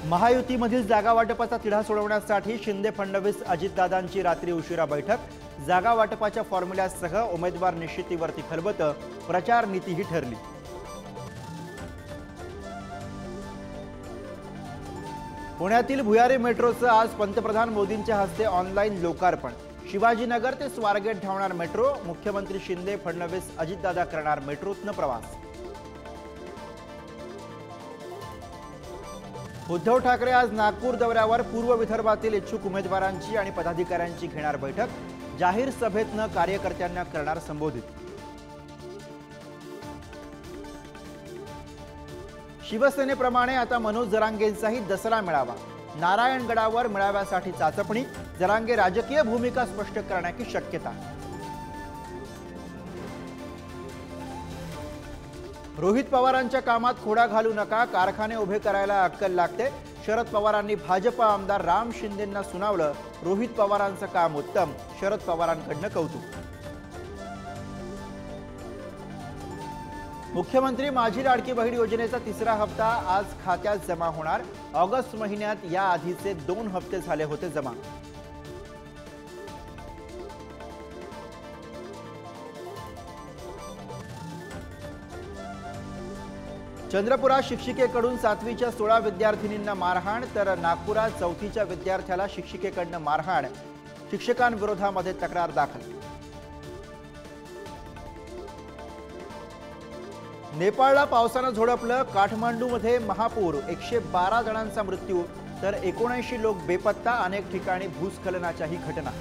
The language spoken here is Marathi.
महायुतीमधील जागा वाटपाचा तिढा सोडवण्यासाठी शिंदे फडणवीस अजितदादांची रात्री उशिरा बैठक। जागा वाटपाच्या फॉर्म्युल्यासह उमेदवार निश्चितीवरती खलबतं, प्रचार नीतीही ठरली। पुण्यातील भुयारी मेट्रोचं आज पंतप्रधान मोदींच्या हस्ते ऑनलाईन लोकार्पण। शिवाजीनगर ते स्वारगेट धावणार मेट्रो। मुख्यमंत्री शिंदे फडणवीस अजितदादा करणार मेट्रोतनं प्रवास। उद्धव ठाकरे आज नागपूर दौऱ्यावर। पूर्व विदर्भातील इच्छुक उमेदवारांची आणि पदाधिकाऱ्यांची घेणार बैठक। जाहीर सभेतनं कार्यकर्त्यांना करणार संबोधित। शिवसेनेप्रमाणे आता मनोज जरांगेंचाही दसरा मेळावा। नारायणगडावर मेळाव्यासाठी चाचपणी। जरांगे राजकीय भूमिका स्पष्ट करण्याची शक्यता। रोहित पवारांच्या कामात खोडा घालू नका, कारखाने उभे करायला अक्कल लागते। शरद पवारांनी भाजपा आमदार राम शिंदेंना सुनावलं। रोहित पवारांचं काम उत्तम, शरद पवारांकडनं कौतुक। मुख्यमंत्री माझी लाडकी बहीण योजनेचा तिसरा हप्ता आज खात्यात जमा होणार। ऑगस्ट महिन्यात या आधीचे 2 हप्ते झाले होते जमा। चंद्रपुरात शिक्षिकेकडून 7वीच्या 16 विद्यार्थिनींना मारहाण, तर नागपुरात 4थीच्या विद्यार्थ्याला शिक्षिकेकडनं मारहाण। शिक्षकांविरोधामध्ये तक्रार दाखल। नेपाळला पावसानं झोडपलं। काठमांडूमध्ये महापूर, 112 जणांचा मृत्यू, तर 79 लोक बेपत्ता। अनेक ठिकाणी भूस्खलनाच्याही घटना।